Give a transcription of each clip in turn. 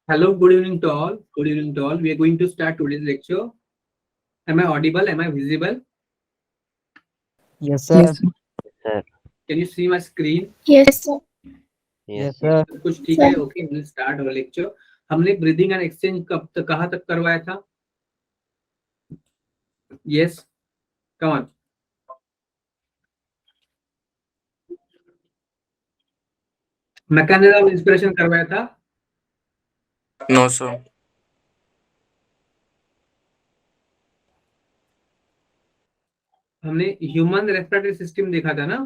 Hello, good evening to all. Good evening to all. We are going to start today's lecture. Am I audible? Am I visible? Yes, Yes, sir. sir. Sir, Can you see my screen? Yes, sir. yes, Yes, sir. sir. सब कुछ ठीक है? Sir. Okay, we'll start our lecture. हमने breathing and exchange कब तक कहाँ तक करवाया था? Yes, come on. Mechanism of inspiration करवाया था. No, sir. हमने ह्यूमन रेस्पिरेटरी सिस्टम देखा था ना.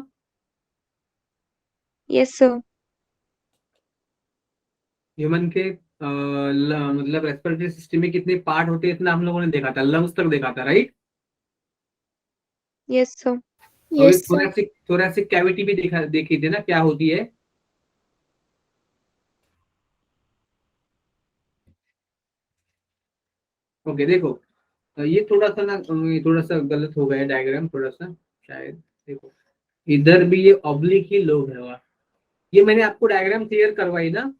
Yes, sir. ह्यूमन के मतलब रेस्पिरेटरी सिस्टम में कितने पार्ट होते हैं इतना हम लोगों ने देखा था. लंग्स तक देखा था, राइट? Yes, sir. और Yes, sir. थोरेसिक कैविटी भी देखी थी ना, क्या होती है. ओके, देखो. ये थोड़ा सा ना, ये थोड़ा सा गलत हो गया डायग्राम, थोड़ा सा शायद. देखो, इधर भी ये ऑब्लिक ही लोब है. वहाँ ये मैंने आपको डायग्राम क्लियर करवाई ना.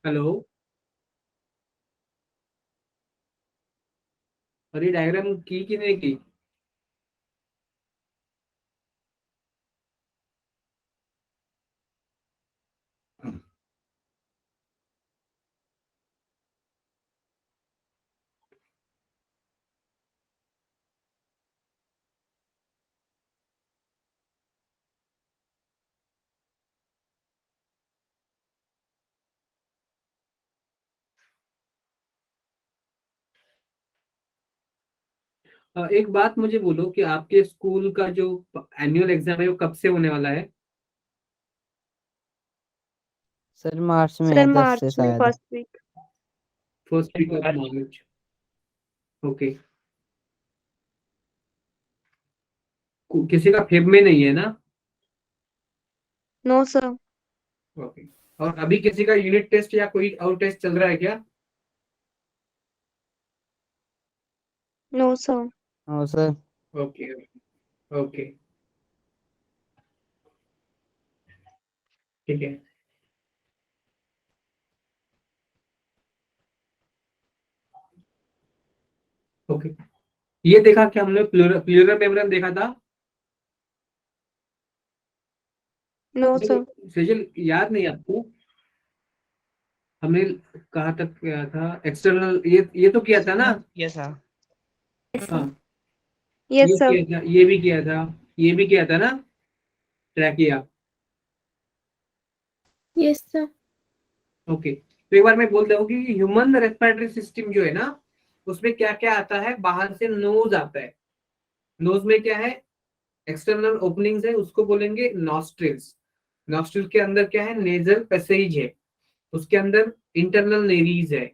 हेलो. और ये डायग्राम की कि नहीं की? एक बात मुझे बोलो कि आपके स्कूल का जो एनुअल एग्जाम है वो कब से होने वाला है? सर मार्च में Sir, है 10 से March में शायद. first week. First week of March. Okay. किसी का फेब में नहीं है ना? No, sir. ओके. और अभी किसी का यूनिट टेस्ट या कोई और टेस्ट चल रहा है क्या? No, sir. हाँ सर. ओके. ओके, ठीक है. ओके. ये देखा क्या हमने, प्लूरल मेम्ब्रेन देखा था. No, sir. सेजल, याद नहीं आपको? हमने कहाँ तक किया था एक्सटर्नल, ये तो किया था ना. Yes, sir. हाँ, Yes, ये sir. किया था, ये भी किया था, ये भी किया था ना, ट्रैकिया. Yes, sir. ओके. तो एक बार मैं बोल दूं कि ह्यूमन रेस्पिरेटरी सिस्टम जो है ना, उसमें क्या क्या आता है. बाहर से नोज आता है. नोज में क्या है? एक्सटर्नल ओपनिंग्स है, उसको बोलेंगे नॉस्ट्रिल्स. नॉस्ट्रिल के अंदर क्या है? नेजल पैसेज है. उसके अंदर इंटरनल नेरीज है.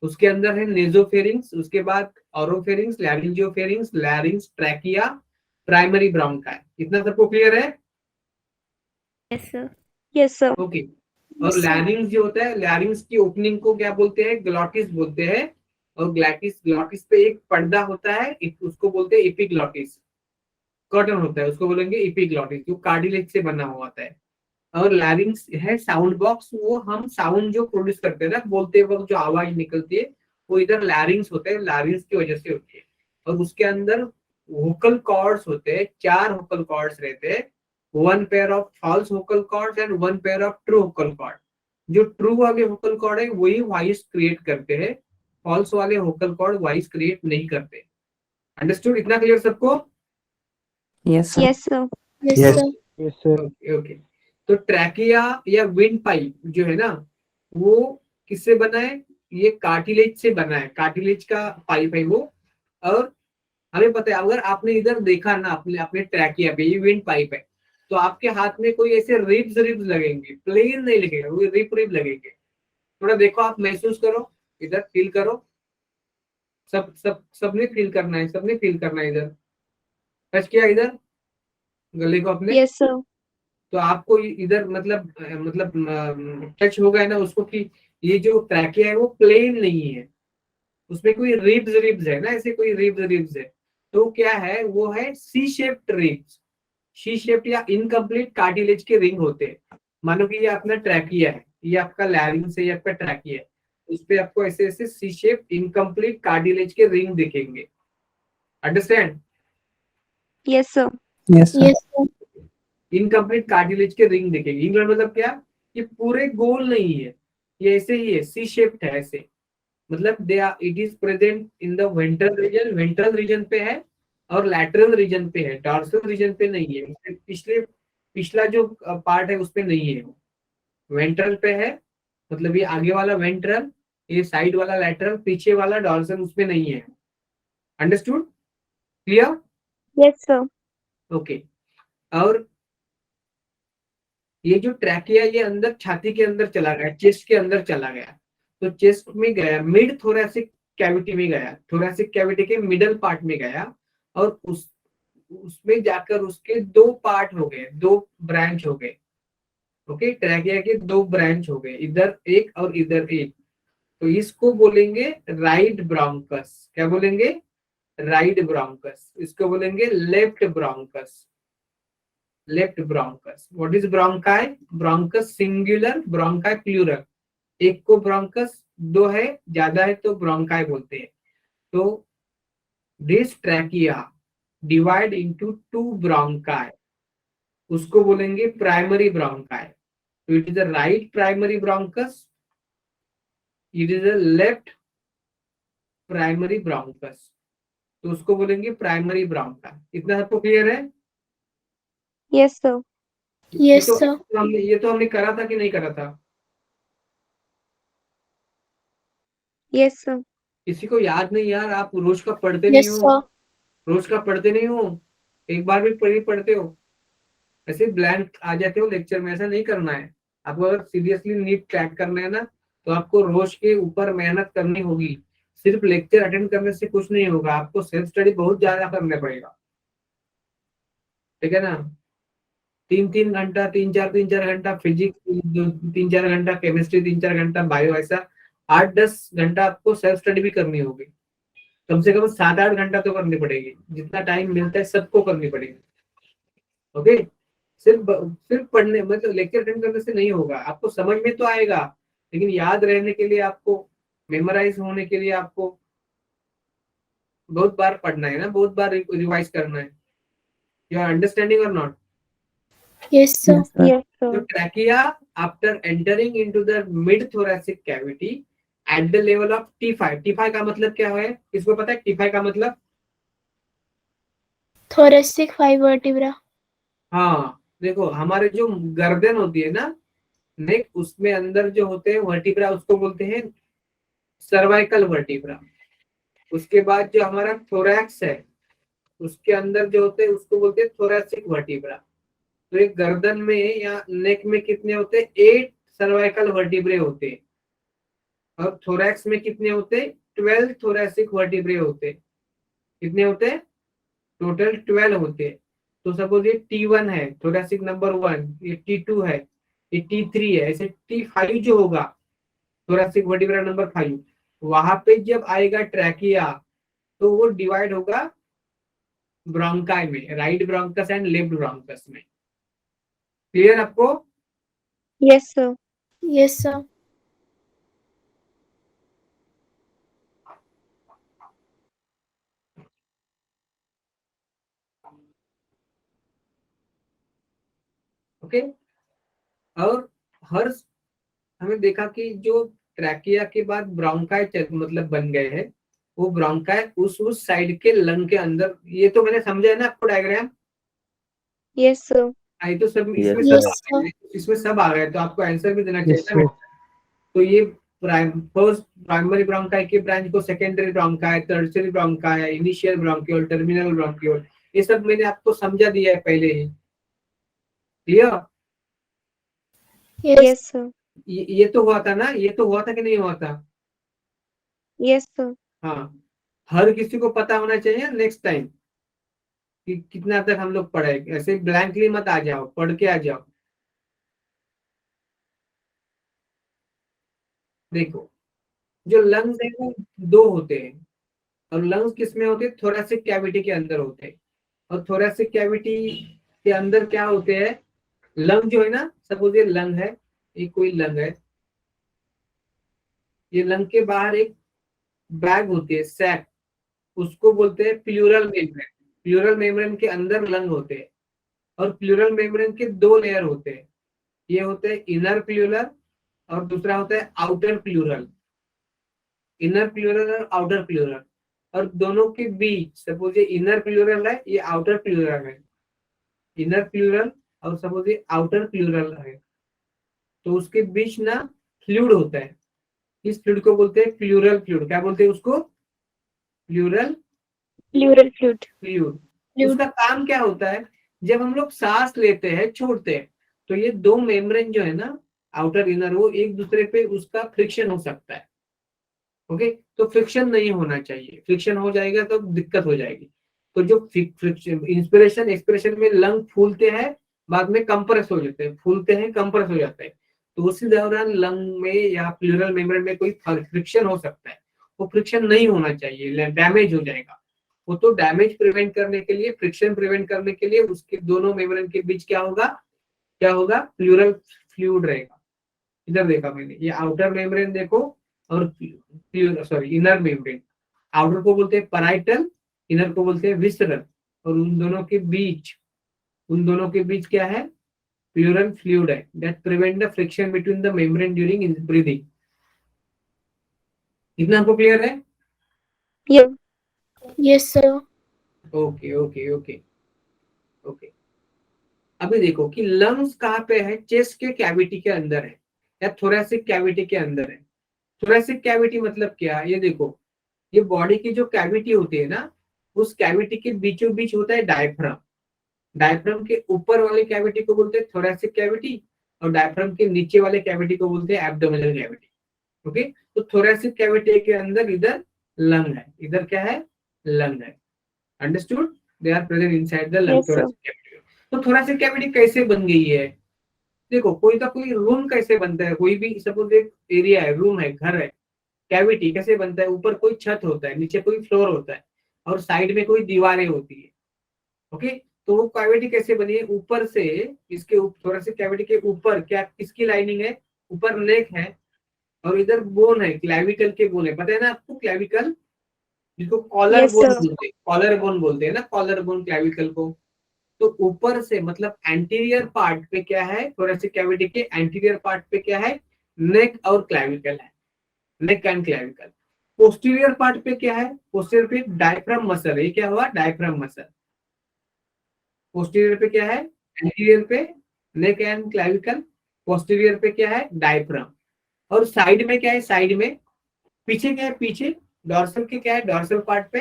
उसके अंदर है नेजोफेरिंग्स. उसके बाद ऑरोफेरिंग्स, लैरिंजियोफेरिंग्स, लैरिंग्स, ट्रैकिया, प्राइमरी ब्रोंकाई. इतना सबको क्लियर है? Yes, sir. Yes, sir. Okay. और Yes, sir. लैरिंग्स जो होता है, लैरिंग्स की ओपनिंग को क्या बोलते हैं? ग्लॉटिस बोलते हैं. और ग्लैटिस, ग्लॉटिस पे एक पर्दा होता है, उसको बोलते हैं एपिग्लॉटिस. कर्टन होता है, उसको बोलेंगे एपिग्लॉटिस, जो कार्डिलेज से बना हुआ होता है. और लैरिंग्स है साउंड बॉक्स. वो हम साउंड जो प्रोड्यूस करते हैं ना, बोलते वक्त जो आवाज निकलती है, वो इधर लैरिंग्स होते हैं. लैरिंग्स की वजह से होती है. और उसके अंदर वोकल कॉर्ड्स होते हैं. 4 वोकल कॉर्ड्स रहते हैं. 1 pair of false vocal cords and 1 pair of true vocal cord. जो ट्रू वाले वोकल कॉर्ड है वही वॉइस क्रिएट करते हैं. फॉल्स वाले वोकल कॉर्ड वॉइस क्रिएट नहीं करते. अंडरस्टूड? इतना क्लियर सबको? Yes, sir. Yes, sir. Yes, Yes. sir. Yes sir. Okay. Okay. तो ट्रैकिया या विंड पाइप जो है ना, वो किससे बना है? ये कार्टिलेज से बना है. कार्टिलेज का पाइप है वो. और हमें पता है, अगर आपने इधर देखा ना, अपने अपने ट्रैकिया पे ये विंड पाइप है, तो आपके हाथ में कोई ऐसे रिब्स रिब्स लगेंगे. प्लेन नहीं लगेगा, वो रिप रिप लगेंगे. थोड़ा देखो, आप महसूस करो, इधर फील करो. सबने फील करना है, सबने फील करना है. इधर टच किया, इधर गले को अपने. Yes, sir. तो आपको इधर मतलब टच हो गया ना उसको, कि ये जो ट्रैकिया है वो प्लेन नहीं है. उसमें कोई रिब्स रिब्स है ना, ऐसे कोई रिब्स रिब्स है. तो क्या है? वो है C shaped ribs. C shaped या इनकम्प्लीट कार्टिलेज के रिंग होते हैं. मानो कि ये अपना ट्रैकिया है, ये आपका लैरिंग्स है, ये आपका ट्रैकिया है, उस पे आपको ऐसे ऐसे सी शेप इनकम्प्लीट कार्टिलेज के रिंग दिखेंगे। Understand? Yes, sir. Yes, sir. Yes, sir. Incomplete cartilage के रिंग दिखेंगे। इंग्लैंड मतलब क्या? ये पूरे गोल नहीं है, ये ऐसे ही है, सी शेप्ड है ऐसे। मतलब they are, it is present in the ventral region, ventral region पे है और लैटरल रीजन पे है, डॉर्सल रीजन पे नहीं है। इससे पिछला जो पार्ट है उसपे नहीं है, वेंट्रल पे है। मतलब ये आगे वाला वेंट्रल, ये साइड वाला लैटरल, पीछे वाला डॉर्सल उसपे नहीं है। Understood? Clear? Yes, sir. Okay. और ये जो ट्रैकिया ये अंदर छाती के अंदर चला गया, चेस्ट के अंदर चला गया, तो चेस्ट में गया, मिड थोरैसिक कैविटी में गया, थोरैसिक कैविटी के मिडल पार्ट में गया, और उसमें जाकर उसके दो पार्ट हो गए, दो ब्रांच हो गए। ओके, ट्रैकिया के दो ब्रांच हो गए, इधर एक और इधर एक। तो इसको बोलेंगे राइट ब्रोंकस। क्या बोलेंगे? Right bronchus. इसको बोलेंगे left bronchus. Left bronchus. What is bronchi? Bronchus singular, bronchi plural. एक को ब्रोंकस, दो है, ज्यादा है तो ब्रोंकाई बोलते हैं। तो this trachea divide into two bronchi, उसको बोलेंगे प्राइमरी ब्रोंकाई। तो it is a right primary bronchus, it is a left primary bronchus, तो उसको बोलेंगे प्राइमरी ब्रोंकाई। इतना सबको क्लियर है? Yes, sir. Yes, sir. ये तो हमने करा था कि नहीं करा था? Yes, sir. किसी को याद नहीं यार? आप रोज का पढ़ते नहीं हो? रोज का पढ़ते नहीं हो? एक बार भी पढ़ते हो? ऐसे ब्लैंक आ जाते हो लेक्चर में? ऐसा नहीं करना है आपको। अगर सीरियसली नीट क्रैक करना है ना, तो आपको रोज के ऊपर मेहनत करनी होगी। सिर्फ लेक्चर अटेंड करने से कुछ नहीं होगा, आपको सेल्फ स्टडी बहुत ज्यादा करना पड़ेगा। ठीक है ना? 3-3 घंटा, 3-4 घंटा फिजिक्स, 3-4 घंटा केमिस्ट्री, 3-4 घंटा बायो, ऐसा 8-10 घंटा आपको सेल्फ स्टडी भी करनी होगी। कम से कम 7-8 घंटा तो करनी पड़ेगी, जितना टाइम मिलता है सबको करनी पड़ेगी। ओके? सिर्फ सिर्फ पढ़ने मतलब लेक्चर अटेंड करने से नहीं होगा, आपको समझ में तो आएगा, लेकिन याद रहने के लिए आपको, मेमोराइज होने के लिए आपको बहुत बार पढ़ना है ना, बहुत बार रिवाइज करना है। यू आर अंडरस्टैंडिंग और not? Yes, sir. Yes, sir. Yes, So sir. trachea, after entering into the mid thoracic cavity at the level of T5, T5 का मतलब क्या है? किसको पता है T5 का मतलब? Thoracic 5 vertebra. हाँ, देखो हमारे जो गर्दन होती है ना, नेक, उसमें अंदर जो होते हैं वर्टिब्रा, उसको बोलते हैं सर्वाइकल वर्टिब्रा। उसके बाद जो हमारा थोरैक्स है, उसके अंदर जो होते हैं उसको बोलते हैं थोरैसिक वर्टिब्रा। तो एक गर्दन में या नेक में कितने होते हैं? 8 सर्वाइकल वर्टिब्रे होते हैं। और थोरैक्स में कितने होते हैं? 12 थोरैसिक वर्टिब्रे होते हैं। कितने होते हैं? टोटल 12 होते हैं। तो सपोज ये T1 है, थोरैसिक नंबर 1, ये T2 है, ये T3 है, ऐसे T5 जो होगा, थोरैसिक वर्टिब्रा नंबर 5, वहां पे जब आएगा ट्रैकिया, तो वो डिवाइड होगा ब्रोंकाई में, right bronchus and left bronchus में। क्लियर आपको? Yes, sir. Yes, sir. Okay. और हर हमें देखा कि जो ट्रैकिया के बाद ब्रोंकाई मतलब बन गए हैं, वो ब्रोंकाई उस साइड के लंग के अंदर। ये तो मैंने समझा है ना आपको डायग्राम? Yes, sir. आई तो सब Yes, इसमें sir. सब आ गए, इसमें सब आ गए, तो आपको आंसर भी देना चाहिए Yes, ना sir. बेटा। तो ये फर्स्ट प्राइमरी ब्रोंकाई के ब्रांच को secondary bronchi, tertiary bronchi, initial bronchiole, terminal bronchiole, ये सब मैंने आपको समझा दिया है पहले ही। क्लियर? Yes, sir. ये तो हुआ था ना, ये तो हुआ था कि नहीं हुआ था? Yes, sir. हाँ, हर किसी को पता होना चाहिए नेक्स्ट टाइम कि कितना तक हम लोग पढ़े। ऐसे ब्लैंकली मत आ जाओ, पढ़ के आ जाओ। देखो, जो लंग्स है वो दो होते हैं, और लंग्स किस में होते हैं? थोरैसिक कैविटी के अंदर होते हैं। और थोरैसिक कैविटी के अंदर क्या होते हैं? लंग जो है ना, सपोज ये लंग है, ये कोई लंग है, ये लंग के बाहर एक बैग होती है, सैक, उसको बोलते हैं प्लूरल मेम्ब्रेन। प्लूरल मेम्ब्रेन के अंदर लंग होते हैं, और प्लूरल मेम्ब्रेन के दो लेयर होते हैं, ये होते हैं इनर प्लूरल और दूसरा होता है आउटर प्लूरल। इनर प्लूरल और आउटर प्लूरल, और दोनों के बीच सपोज ये इनर प्लूरल है, ये आउटर प्लूरल है, इनर प्लूरल और सपोज ये आउटर प्लूरल है, तो उसके बीच ना फ्लूइड होता है, इस फ्लूइड को बोलते हैं प्लूरल फ्लूइड। क्या बोलते हैं उसको? Pleural Pleural fluid. Fluid. Fluid. उसका काम क्या होता है? जब हम लोग सांस लेते हैं छोड़ते हैं, तो ये दो मेम्ब्रेन जो है ना, आउटर इनर, वो एक दूसरे पे उसका फ्रिक्शन हो सकता है। ओके, तो फ्रिक्शन नहीं होना चाहिए, फ्रिक्शन हो जाएगा तो दिक्कत हो जाएगी। तो जो फ्रिक्शन, इंस्पिरेशन एक्सपिरेशन में लंग फूलते हैं, बाद में कंप्रेस हो जाते हैं, फूलते हैं कंप्रेस हो जाते हैं, तो उसी दौरान लंग में या प्लूरल मेम्ब्रेन में कोई फ्रिक्शन हो सकता है। वो फ्रिक्शन नहीं होना चाहिए, डैमेज हो जाएगा। वो तो डैमेज प्रिवेंट करने के लिए, फ्रिक्शन प्रिवेंट करने के लिए उसके दोनों मेम्ब्रेन के बीच क्या होगा, क्या होगा? प्लूरल फ्लूइड रहेगा। इधर देखा मैंने, ये आउटर मेम्ब्रेन देखो, और सॉरी इनर मेम्ब्रेन। आउटर को बोलते हैं पैराइटल, इनर को बोलते हैं विसरल, और उन दोनों के बीच क्या है? प्लूरल फ्लूइड है, that prevent the friction between the membrane during breathing. इतना आपको क्लियर है? Yeah. Yes, sir. Okay okay okay okay. अभी देखो कि लंग्स कहाँ पे है? चेस्ट के कैविटी के अंदर है, या थोरेसिक कैविटी के अंदर है। थोरेसिक कैविटी मतलब क्या? ये देखो, ये बॉडी की जो कैविटी होती है ना, उस कैविटी के बीचों बीच होता है डायफ्राम। डायफ्राम के ऊपर वाले कैविटी को बोलते हैं थोरेसिक कैविटी, और डायफ्राम के नीचे वाले कैविटी को बोलते हैं एब्डोमिनल कैविटी। ओके, तो थोरेसिक कैविटी के अंदर इधर लंग है, इधर क्या है? लंग है। Understood? They are present inside the lung, Yes, sir. Thoracic cavity. तो थोरेसिक कैविटी कैसे बन गई है? देखो, कोई रूम कैसे बनता है, कोई भी सपोज एक एरिया है, रूम है, घर है, कैविटी कैसे बनता है? ऊपर कोई छत होता है, नीचे कोई फ्लोर होता है, और साइड में कोई दीवारें होती है। ओके, तो वो कैविटी कैसे बनी है? ऊपर से, इसके थोड़ा से कैविटी के ऊपर क्या, किसकी लाइनिंग है? ऊपर नेक है, और इधर बोन है, क्लैविकल के बोन है, पता है ना आपको? क्लैविकल, जिसको कॉलर Yes, बोन sir. बोलते हैं, कॉलर बोन बोलते हैं ना, कॉलर बोन क्लैविकल को। तो ऊपर से मतलब एंटीरियर पार्ट पे क्या है? थोरेसिक कैविटी के एंटीरियर पार्ट पे क्या है? नेक और क्लैविकल है, neck and clavicle. Posterior part पे क्या है? पोस्टीरियर पे डायफ्राम मसल है, ये क्या हुआ? Diaphragm muscle. पोस्टीरियर पे क्या है? एंटीरियर पे नेक एंड क्लैविकल, पोस्टीरियर पे क्या है? डायफ्राम। और साइड में क्या है? साइड में पीछे क्या है? पीछे डॉर्सल के क्या है? डॉर्सल पार्ट पे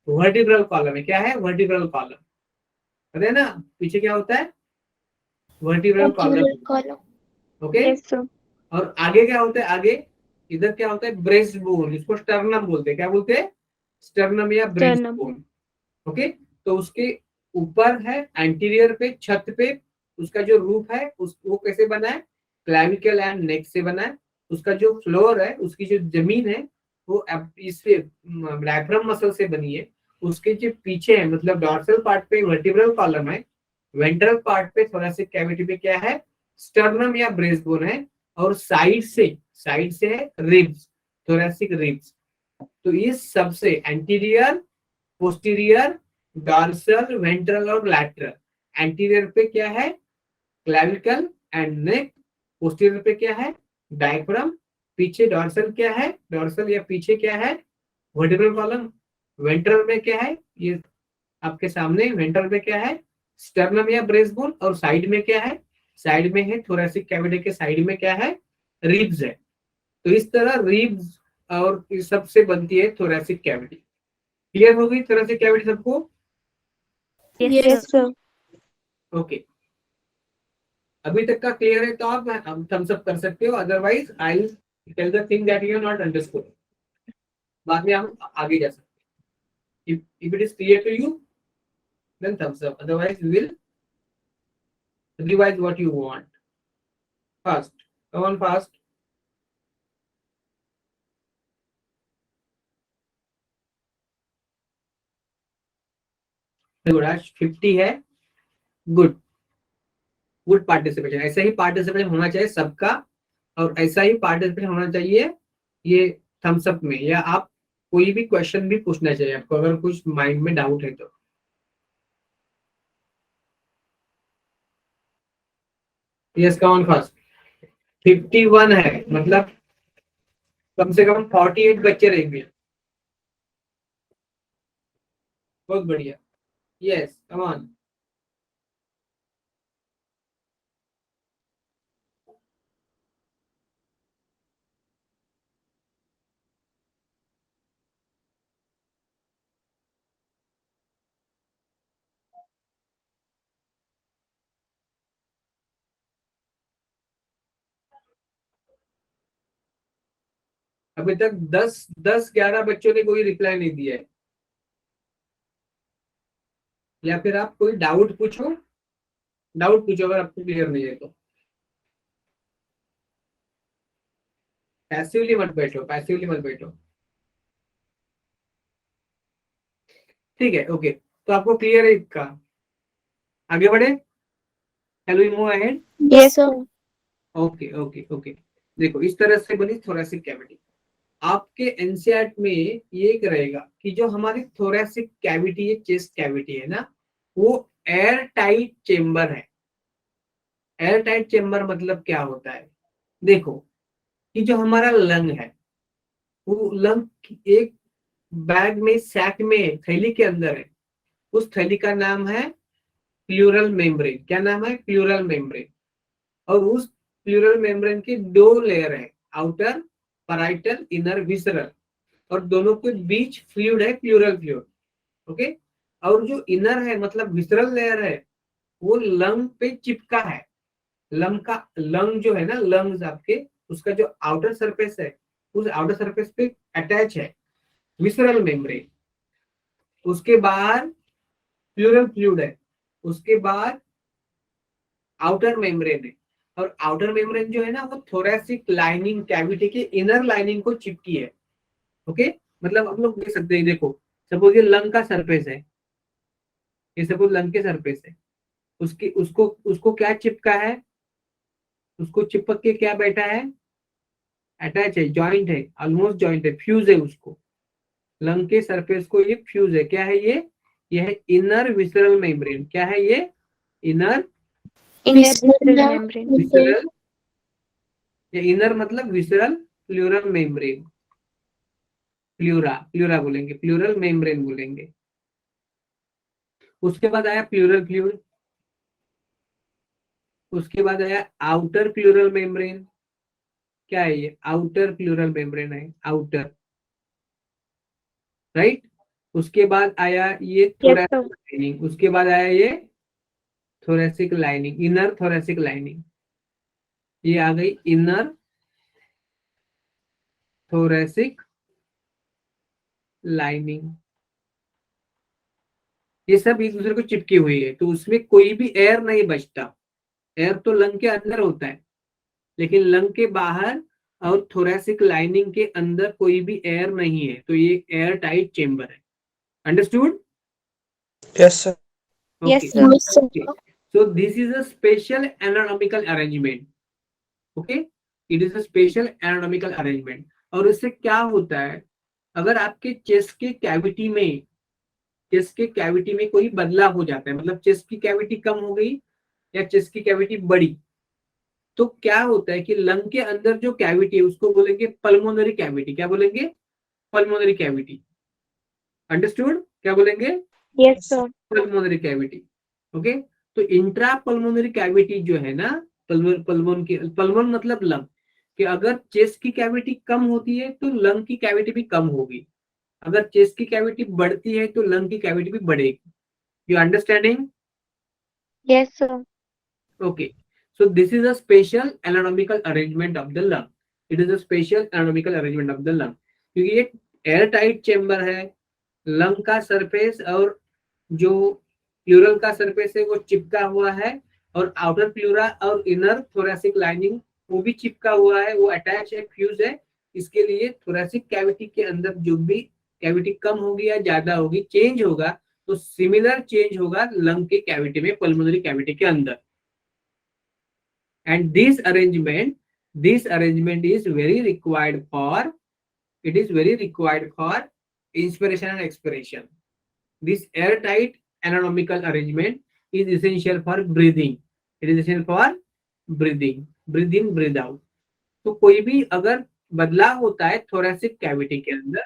वर्टिब्रल कॉलम है, क्या है? Vertebral column. पता है ना पीछे क्या होता है? Vertebral column. Vertebral column. Okay, Yes, sir. और आगे क्या होता है? आगे इधर क्या होता है? ब्रेस्ट बोन, इसको स्टर्नम बोलते हैं। क्या बोलते हैं? स्टर्नम या ब्रेस्ट Sternum. बोन। ओके, तो उसके ऊपर है एंटीरियर पे, छत पे, उसका जो रूफ है वो कैसे बना है? क्लैविकल एंड नेक से बना है। उसका जो फ्लोर है, उसकी जो जमीन है, वो इससे डायफ्राम मसल से बनी है। उसके जो पीछे है, मतलब डॉर्सल पार्ट पे वर्टिब्रल कॉलम है, वेंट्रल पार्ट पे थोरेसिक कैविटी पे क्या है? स्टर्नम या ब्रेस्ट बोन है, और साइड से है रिब्स, थोरेसिक रिब्स। तो ये सबसे एंटीरियर, पोस्टीरियर, डॉर्सल, वेंट्रल और लैटरल। एंटीरियर पे क्या है? Clavicle and neck. पोस्टीरियर पे क्या है? डायफ्राम। पीछे डॉर्सल क्या है? डॉर्सल या पीछे क्या है? Vertebral column. वेंट्रल में क्या है? ये आपके सामने वेंट्रल में क्या है? स्टर्नम या ब्रेस्ट बोन। और साइड में क्या है? साइड में है थोरेसिक कैविटी के साइड में क्या है? रिब्स है। तो इस तरह रिब्स और इस सब से बनती है थोरेसिक कैविटी। क्लियर हो गई थोरेसिक कैविटी सबको? Yes, sir. ओके, अभी तक का क्लियर है तो आप थम्स अप कर सकते हो, otherwise I tell the thing that you not understood. बाद में हम आगे जा सकते हैं। If it is clear to you, then thumbs up, otherwise we will revise what you want. Fast, come on fast. Good, आज 50 है। गुड, गुड पार्टिसिपेशन, ऐसा ही पार्टिसिपेशन होना चाहिए सबका, और ऐसा ही पार्टिसिपेशन होना चाहिए ये थम्स अप में, या आप कोई भी क्वेश्चन भी पूछना चाहिए आपको अगर कुछ माइंड में डाउट है तो। यस कौन फर्स्ट? 51 है, मतलब कम से कम 48 बच्चे रहेंगे। बहुत बढ़िया, यस कम ऑन। अभी तक 10-11 बच्चों ने कोई रिप्लाई नहीं दिया है, या फिर आप कोई डाउट पूछो, डाउट पूछो अगर आपको क्लियर नहीं है तो। पैसिवली मत बैठो, पैसिवली मत बैठो। ठीक है, ओके, तो आपको क्लियर है इसका, आगे बढ़े, can we move ahead? Yes, sir. Okay okay okay, देखो इस तरह से बनी थोरेसिक कैविटी। आपके एनसीईआरटी में ये एक रहेगा कि जो हमारी थोरेसिक कैविटी है, चेस्ट कैविटी है ना, वो एयर टाइट चेम्बर है। एयर टाइट चेम्बर मतलब क्या होता है? देखो कि जो हमारा लंग है, वो लंग एक बैग में, सैक में, थैली के अंदर है। उस थैली का नाम है प्लूरल मेम्ब्रेन। क्या नाम है? Pleural membrane. और उस प्लूरल मेम्ब्रेन की दो लेयर है, आउटर पैराइटल, इनर विसरल, और दोनों के बीच फ्लूइड है, प्लूरल फ्लूइड। ओके, और जो इनर है मतलब विसरल लेयर है, वो लंग पे चिपका है। लंग का, लंग जो है ना, लंग्स आपके, उसका जो आउटर सरफेस है, उस आउटर सरफेस पे अटैच है विसरल मेम्ब्रेन। उसके बाद प्लूरल फ्लूइड है, उसके बाद आउटर मेम्ब्रेन है, और आउटर मेम्ब्रेन जो है ना, वो थोरेसिक लाइनिंग कैविटी के इनर लाइनिंग को चिपकी है। ओके, मतलब हम लोग देख सकते हैं, देखो सपोज ये लंग का सरफेस है, ये सपोज लंग के सरफेस है, उसकी उसको उसको क्या चिपका है, उसको चिपक के क्या बैठा है, अटैच है, जॉइंट है, ऑलमोस्ट जॉइंट है, फ्यूज है उसको। लंग के सरफेस को ये फ्यूज है। क्या है ये है इनर विसरल मेम्ब्रेन। क्या है ये? Inner Membrane. विसरल, ये इनर मतलब visceral pleural membrane. Pleura, pleura बोलेंगे, प्लूरल मेम्ब्रेन बोलेंगे। उसके बाद आया प्लूरल फ्लूइड, उसके बाद आया आउटर प्लूरल मेम्ब्रेन। क्या है ये? आउटर प्लूरल मेम्ब्रेन है, आउटर, राइट। उसके बाद आया ये Yes, sir. थोरेसिक लाइनिंग, उसके बाद आया ये thoracic lining, inner thoracic lining. ये आ गई इनर थोरेसिक लाइनिंग। ये सब एक दूसरे को चिपकी हुई है, तो उसमें कोई भी एयर नहीं बचता। एयर तो लंग के अंदर होता है, लेकिन लंग के बाहर और थोरेसिक लाइनिंग के अंदर कोई भी एयर नहीं है, तो ये एयर टाइट चेम्बर है। Understood? Yes, sir. Yes, Okay. sir. Yes, sir. Okay. So this is a special anatomical arrangement. Okay, it is a special anatomical arrangement. और इससे क्या होता है, अगर आपके चेस्ट के कैविटी में, चेस्ट के कैविटी में कोई बदलाव हो जाता है, मतलब चेस्ट की कैविटी कम हो गई या चेस्ट की कैविटी बढ़ी, तो क्या होता है कि लंग के अंदर जो कैविटी है उसको बोलेंगे पल्मोनरी कैविटी। क्या बोलेंगे? Pulmonary cavity. अंडरस्टूड? क्या बोलेंगे? Yes, sir. Pulmonary cavity. Okay, तो इंट्रा पल्मोनरी कैविटी जो है ना, पल्मोन की, पल्मोन मतलब लंग, कि अगर चेस्ट की कैविटी कम होती है तो लंग की कैविटी भी कम होगी, अगर चेस्ट की कैविटी बढ़ती है तो लंग की कैविटी भी बढ़ेगी। You understanding? Yes, sir. Okay, so this is a special anatomical arrangement of the lung. It is a special anatomical arrangement of the lung, क्योंकि ये एयर टाइट चेम्बर है, लंग का सरफेस और जो plural का surface है वो चिपका हुआ है, और आउटर प्लूरा और इनर थोरेसिक लाइनिंग वो भी चिपका हुआ है, वो अटैच है, फ्यूज है। इसके लिए थोरेसिक कैविटी के अंदर जो भी कैविटी कम होगी या ज्यादा होगी, चेंज होगा, तो सिमिलर चेंज होगा लंग के कैविटी में, पल्मोनरी कैविटी के अंदर। and this arrangement is very required for, it is very required for inspiration and expiration. This airtight anatomical arrangement is essential for breathing. It is essential for breathing, breathe in, breathe out. तो कोई भी अगर बदलाव होता है thoracic cavity के अंदर,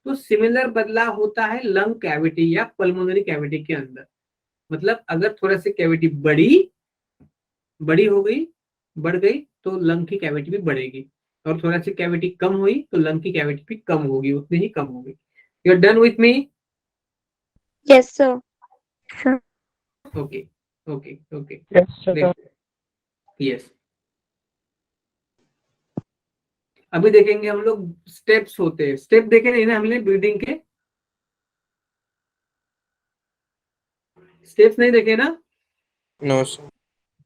तो सिमिलर बदलाव होता है लंग कैविटी या पल्मोनरी कैविटी के अंदर. मतलब अगर थोरेसिक कैविटी बड़ी हो गई, बढ़ गई, तो लंग की कैविटी भी बढ़ेगी, और थोरेसिक कैविटी कम हुई तो लंग की कैविटी भी कम होगी, उतनी ही कम होगी. You are done with me? Yes, sir. Sir. Okay okay okay. Yes, sir. Yes. अभी देखेंगे हम लोग स्टेप्स होते हैं. स्टेप देखे नहीं ना हमने ब्रीदिंग के? स्टेप्स नहीं देखे ना? No, sir.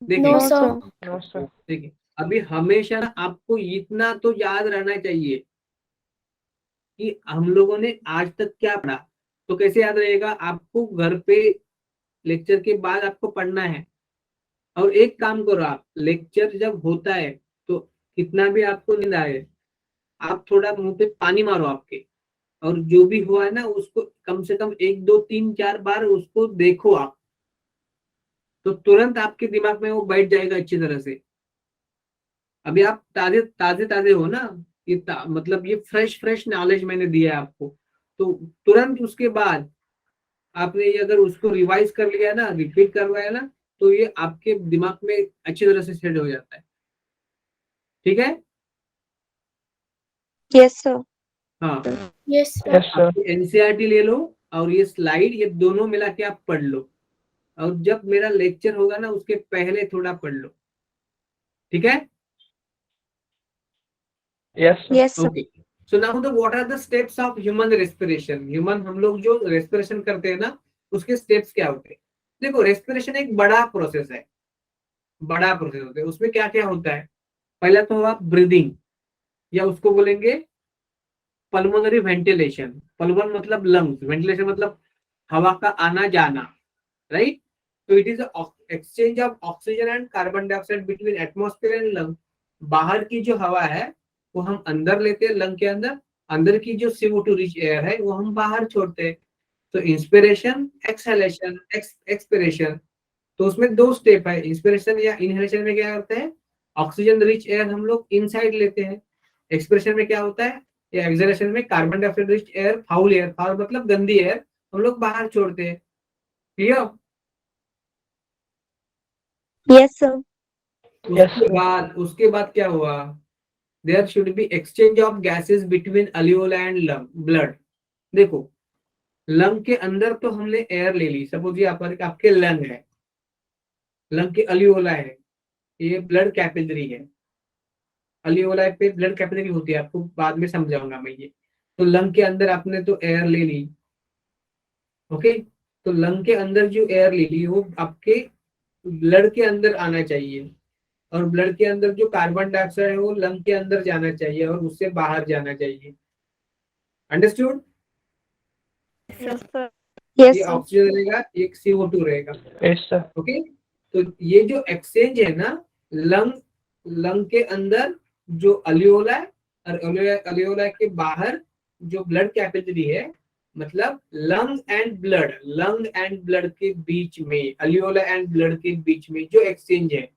देखिए. No, sir. No, sir. देखिए, अभी हमेशा आपको इतना तो याद रहना चाहिए कि हम लोगों ने आज तक क्या पढ़ा. तो कैसे याद रहेगा? आपको घर पे लेक्चर के बाद आपको पढ़ना है. और एक काम करो, आप लेक्चर जब होता है तो कितना भी आपको नींद आए, आप थोड़ा मुंह पे पानी मारो आपके, और जो भी हुआ है ना उसको कम से कम 1 2 3 4 बार उसको देखो आप, तो तुरंत आपके दिमाग में वो बैठ जाएगा अच्छी तरह से. अभी आप ताजे हो ना, ये मतलब ये फ्रेश नॉलेज मैंने दिया है आपको, तो तुरंत उसके बाद आपने ये अगर उसको रिवाइज कर लिया ना, रिपीट करवाया ना, तो ये आपके दिमाग में अच्छी तरह से सेट हो जाता है. ठीक है? Yes, sir. हाँ. Yes, sir. Yes, sir. NCERT ले लो और ये स्लाइड, ये दोनों मिला के आप पढ़ लो, और जब मेरा लेक्चर होगा ना उसके पहले थोड़ा पढ़ लो. ठीक है? Yes, sir. Yes, sir. Okay. So now the what are the steps of human respiration. Human हम लोग जो रेस्पिरेशन करते हैं ना, उसके स्टेप्स क्या होते हैं? देखो, रेस्पिरेशन एक बड़ा प्रोसेस है, होता है. उसमें क्या क्या होता है? पहला तो हुआ ब्रीदिंग, या उसको बोलेंगे पल्मोनरी वेंटिलेशन. पल्मोन मतलब लंग्स, वेंटिलेशन मतलब हवा का आना जाना, राइट? तो it is exchange of oxygen and carbon dioxide between atmosphere and lung. बाहर की जो हवा है वो हम अंदर लेते हैं लंग के अंदर, अंदर की जो CO2 रिच एयर है वो हम बाहर छोड़ते हैं. तो इंस्पिरेशन, एक्सहेलेशन, एक्सपिरेशन. तो उसमें 2 स्टेप है. इंस्पिरेशन या इनहेलेशन में क्या होता है? ऑक्सीजन रिच एयर हम लोग इनसाइड लेते हैं. एक्सपिरेशन में क्या होता है? या एक्सहेलेशन में carbon dioxide rich air, foul air, foul मतलब गंदी एयर, हम लोग बाहर छोड़ते हैं. Clear? Yes, sir. Yes, sir. उसके बाद क्या हुआ? There should be exchange of gases between alveola and lung, blood. देखो, लंग के अंदर तो हमने एयर ले ली, सपोज ये आपके लंग है, लंग के अलियोला है, ये ब्लड कैपिलरी है. अलियोला पे ब्लड कैपिलरी होती है, आपको बाद में समझाऊंगा मैं ये. तो लंग के अंदर आपने तो एयर ले ली. ओके. तो लंग के अंदर जो एयर ले ली वो आपके ब्लड के अंदर आना चाहिए, और ब्लड के अंदर जो कार्बन डाइऑक्साइड है वो लंग के अंदर जाना चाहिए और उससे बाहर जाना चाहिए. अंडरस्टूड? Yes, sir. Yes, ये sir. ऑक्सीजन रहेगा, एक CO2 रहेगा. Yes, sir. ओके. तो ये जो एक्सचेंज है ना, लंग के अंदर जो अलियोला है, और अलियोला के बाहर जो ब्लड कैपिलरी है, मतलब लंग एंड ब्लड के बीच में, अलियोला एंड ब्लड के बीच में जो एक्सचेंज है,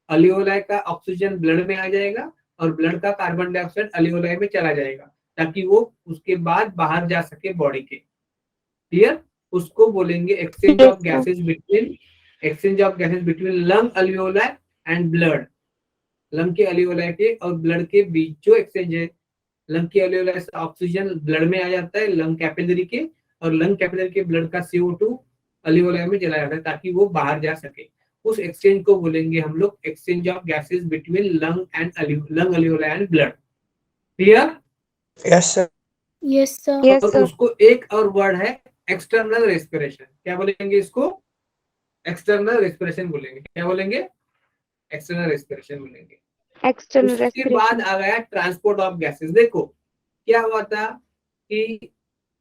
अलियोला का ऑक्सीजन ब्लड में आ जाएगा और ब्लड का कार्बन डाइऑक्साइड अलियोला में चला जाएगा, ताकि वो उसके बाद बाहर जा सके बॉडी के. क्लियर? उसको बोलेंगे exchange of gases between lung alveola and blood. Lung के अलियोला के और ब्लड के बीच जो एक्सचेंज है, लंग के अलियोला से ऑक्सीजन ब्लड में आ जाता है लंग कैपिलरी के, और लंग कैपिलरी के ब्लड का CO2 अलियोला में चला जाता है ताकि वो बाहर जा सके. उस एक्सचेंज को बोलेंगे हम लोग exchange of gases between lung alveola and blood. Clear? Yes, sir. Yes, sir. Yes, और sir. उसको एक और वर्ड है एक्सटर्नल रेस्पिरेशन. क्या बोलेंगे इसको? एक्सटर्नल रेस्पिरेशन बोलेंगे. क्या बोलेंगे? एक्सटर्नल रेस्पिरेशन बोलेंगे. External उसके respiration. बाद आ गया ट्रांसपोर्ट ऑफ गैसेस. देखो क्या हुआ था कि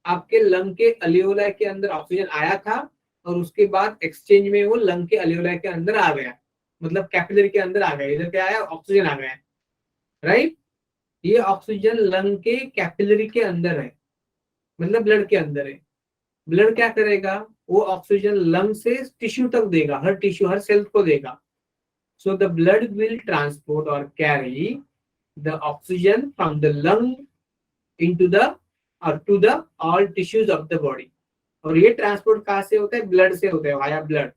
आपके लंग के अलियोला के अंदर ऑक्सीजन आया था, और उसके बाद एक्सचेंज में वो लंग के अलियोला के अंदर आ गया. मतलब कैपिलरी के अंदर आ गए, इधर क्या आया, ऑक्सीजन आ गया, राइट। ये ऑक्सीजन लंग के कैपिलरी के अंदर है, मतलब ब्लड के अंदर है। ब्लड क्या करेगा, वो ऑक्सीजन लंग से टिश्यू तक देगा, हर टिश्यू हर सेल को देगा। So the blood will transport और carry the oxygen from the lung into the to the all tissues of the body। और ये ट्रांसपोर्ट कहाँ से होता है, ब्लड से होता है, वाया ब्लड।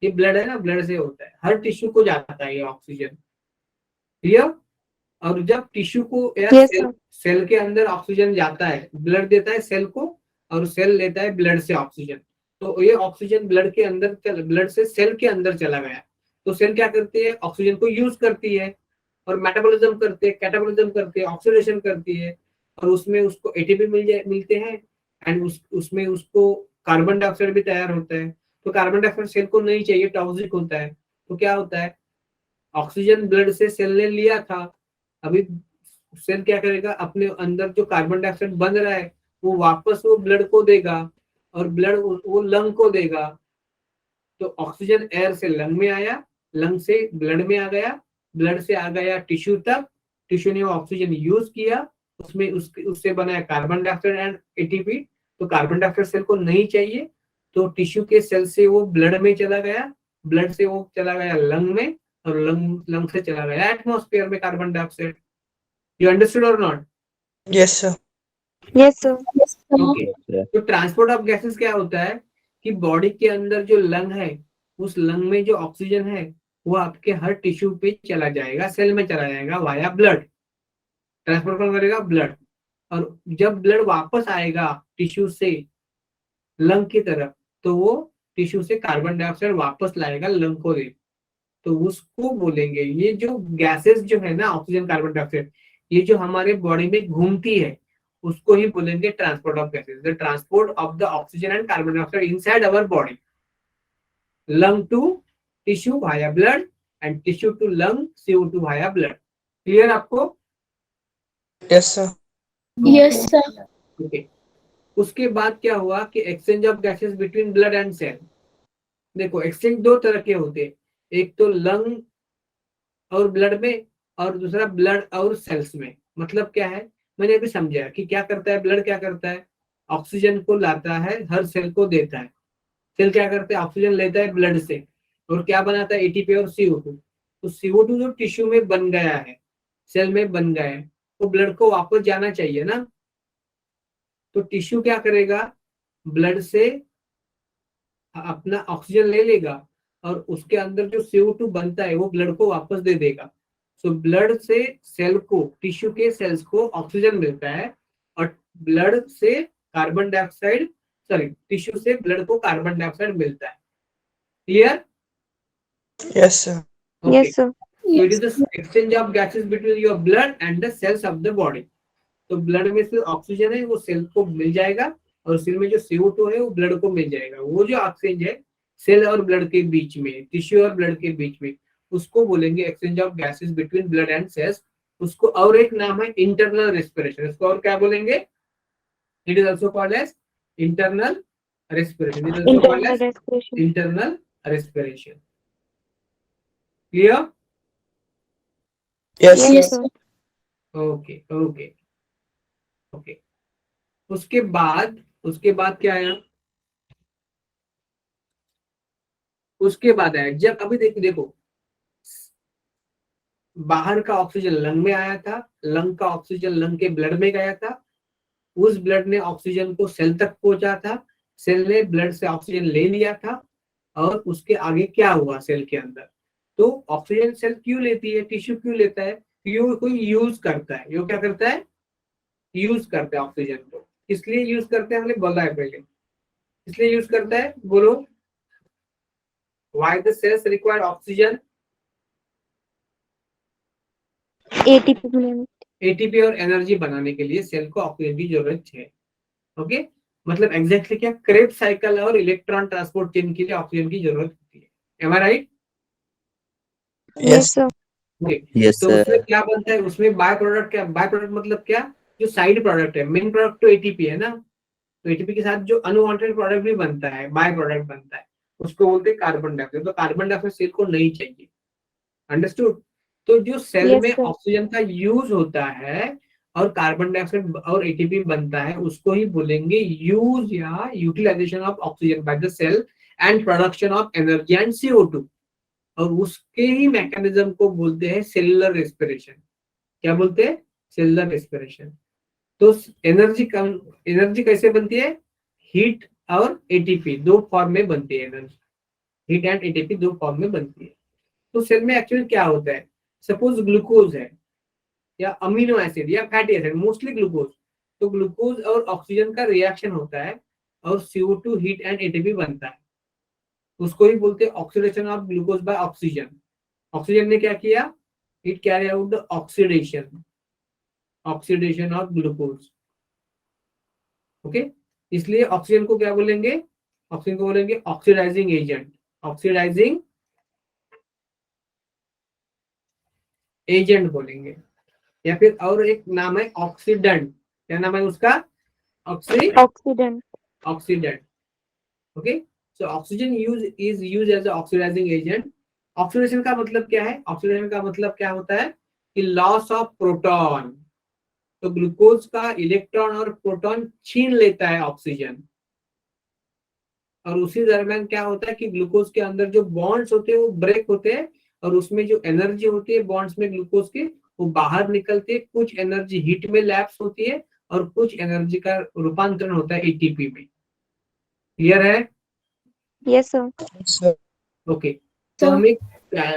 ये ब्लड है ना, ब्लड से होता है, हर टिश्यू को जाता है ये ऑक्सीजन, क्लियर। और जब टिश्यू को या Yes, सेल, sir. सेल के अंदर ऑक्सीजन जाता है, ब्लड देता है सेल को और सेल लेता है ब्लड से ऑक्सीजन। तो ये ऑक्सीजन ब्लड के अंदर, ब्लड से सेल के अंदर चला गया, तो सेल क्या करती है, ऑक्सीजन को यूज करती है और मेटाबॉलिज्म करते हैं, कैटाबॉलिज्म करते हैं, ऑक्सीडेशन करती है, और उसमें उसको एटीपी मिलते हैं, एंड उसमें उसको कार्बन डाइऑक्साइड भी तैयार होता है। तो कार्बन डाइऑक्साइड सेल को नहीं चाहिए, टॉक्सिक होता है। तो क्या होता है, ऑक्सीजन ब्लड से सेल ने लिया था, अभी सेल क्या करेगा, अपने अंदर जो कार्बन डाइऑक्साइड बन रहा है वो वापस वो ब्लड को देगा, और ब्लड वो लंग को देगा। तो ऑक्सीजन एयर से लंग में आया, लंग से ब्लड में आ गया, ब्लड से आ गया टिश्यू तक, टिश्यू ने वो ऑक्सीजन यूज किया, उसमें उससे बनाया कार्बन डाइऑक्साइड एंड एटीपी। तो कार्बन डाइऑक्साइड सेल को नहीं चाहिए, तो टिश्यू के सेल से वो ब्लड में चला गया, ब्लड से वो चला गया लंग में, और लंग से चला गया एटमॉस्फेयर में कार्बन डाइऑक्साइड। यू अंडरस्टूड और not? Yes, sir. Yes, sir. Okay. तो ट्रांसपोर्ट ऑफ गैसेस क्या होता है कि बॉडी के अंदर जो लंग है, उस लंग में जो ऑक्सीजन है वो आपके हर टिश्यू पे चला जाएगा, सेल में चला जाएगा वाया ब्लड। ट्रांसपोर्ट कौन करेगा, ब्लड। और जब ब्लड वापस आएगा टिश्यू से लंग की तरफ, तो वो टिश्यू से कार्बन डाइऑक्साइड वापस लाएगा लंग को दे, तो उसको बोलेंगे, ये जो गैसेस जो है ना, ऑक्सीजन कार्बन डाइऑक्साइड, ये जो हमारे बॉडी में घूमती है उसको ही बोलेंगे transport of gases. The transport of the oxygen and carbon dioxide inside our body, lung to tissue via blood and tissue to lung, CO2 via blood. Clear आपको? Yes, sir. Yes, sir. Okay. उसके बाद क्या हुआ कि exchange of gases between blood and cell. देखो exchange दो तरह के होते हैं, एक तो लंग और ब्लड में, और दूसरा ब्लड और सेल्स में। मतलब क्या है, मैंने अभी समझाया कि क्या करता है ब्लड, क्या करता है, ऑक्सीजन को लाता है, हर सेल को देता है। सेल क्या करता है, ऑक्सीजन लेता है ब्लड से और क्या बनाता है, एटीपी और CO2। तो CO2 जो टिश्यू में बन गया है, सेल में बन गया है, वो ब्लड को वापस जाना चाहिए ना। तो टिश्यू क्या करेगा, ब्लड से अपना ऑक्सीजन ले लेगा और उसके अंदर जो CO2 बनता है वो ब्लड को वापस दे देगा। सो ब्लड से सेल को, टिश्यू के सेल्स को ऑक्सीजन मिलता है, और ब्लड से कार्बन डाइऑक्साइड, सॉरी टिश्यू से ब्लड को कार्बन डाइऑक्साइड मिलता है। Clear? Yes, sir. Yes, sir. So it is the exchange of gases between your blood and the cells of the body। तो ब्लड में से ऑक्सीजन है वो सेल को मिल जाएगा, और सेल में जो CO2 है वो ब्लड को मिल जाएगा। वो जो एक्सचेंज है सेल और ब्लड के बीच में, टिश्यू और ब्लड के बीच में, उसको बोलेंगे exchange of gases between blood and cells. उसको और एक नाम है इंटरनल रेस्पिरेशन। इसको और क्या बोलेंगे, it is also called as internal respiration. It is also called Internal as respiration. Internal respiration. Clear? Yes, Yes, sir. sir. Okay okay okay. उसके बाद क्या आया, उसके बाद आया जब, अभी देखो बाहर का ऑक्सीजन लंग में आया था, लंग का ऑक्सीजन लंग के ब्लड में गया था, उस ब्लड ने ऑक्सीजन को सेल तक पहुंचा था, सेल ने ब्लड से ऑक्सीजन ले लिया था, और उसके आगे क्या हुआ सेल के अंदर, तो ऑक्सीजन सेल क्यों लेती है, टिश्यू क्यों लेता है, क्यों कोई यूज करता है, यो क्या करता है, यूज करता है ऑक्सीजन को। इसलिए यूज करते हैं, हमने बोला है पहले, इसलिए यूज करता है, बोलो why the cells require oxygen. ATP बनाने। एटीपी और एनर्जी बनाने के लिए सेल को ऑक्सीजन की जरूरत है। ओके, मतलब एग्जैक्टली क्या, क्रेब्स साइकिल और इलेक्ट्रॉन ट्रांसपोर्ट चेन के लिए ऑक्सीजन की जरूरत होती है। एम आई राइट? Yes, sir. Yes, तो sir. उसमें क्या बनता है, उसमें बाय प्रोडक्ट क्या, बाय प्रोडक्ट मतलब क्या, जो साइड प्रोडक्ट है, मेन प्रोडक्ट तो एटीपी है ना, तो एटीपी के साथ जो अनवांटेड प्रोडक्ट भी बनता है, बाय प्रोडक्ट बनता है, उसको बोलते हैं कार्बन डाइऑक्साइड। तो कार्बन डाइऑक्साइड सेल को नहीं चाहिए, अंडरस्टूड। तो जो सेल Yes, में sir. ऑक्सीजन का यूज होता है और कार्बन डाइऑक्साइड और एटीपी बनता है, उसको ही बोलेंगे यूज या utilization of oxygen by the cell and production of energy and CO2। और उसके ही मैकेनिज्म को बोलते हैं सेलुलर रेस्पिरेशन। क्या बोलते हैं? Cellular respiration. तो एनर्जी कैसे बनती है? हीट और एटीपी दो फॉर्म में बनती है एनर्जी। हीट एंड एटीपी दो फॉर्म में बनती है। तो सेल में एक्चुअली क्या होता है? सपोज ग्लूकोज है या अमीनो एसिड या फैटी एसिड, मोस्टली ग्लूकोज। तो ग्लूकोज और ऑक्सीजन का रिएक्शन होता है और CO2 हीट एंड एटीपी बनता है। उसको ही बोलते हैं oxidation of glucose by oxygen. Oxygen ने क्या किया? It carry out the oxidation, oxidation of glucose. Okay, इसलिए ऑक्सीजन को क्या बोलेंगे? ऑक्सीजन को बोलेंगे ऑक्सीडाइजिंग एजेंट। ऑक्सीडाइजिंग एजेंट बोलेंगे। या फिर और एक नाम है ऑक्सीडेंट। क्या नाम है उसका? Oxidant. Oxidant. Okay, so oxygen use is use as oxidizing agent. Oxidation का मतलब क्या है? ऑक्सीडेशन का मतलब क्या होता है कि लॉस ऑफ प्रोटॉन। तो ग्लूकोज का इलेक्ट्रॉन और प्रोटॉन छीन लेता है ऑक्सीजन, और उसी दरमियान क्या होता है कि ग्लूकोज के अंदर जो बॉन्ड्स होते हैं वो ब्रेक होते हैं, और उसमें जो एनर्जी होती है बॉन्ड्स में ग्लूकोज के, वो बाहर निकलती है। कुछ एनर्जी हीट में लैप्स होती है और कुछ एनर्जी का रूपांतरण होता है एटीपी में। क्लियर है? Yes, sir. Yes, sir. Okay, तो So, हम एक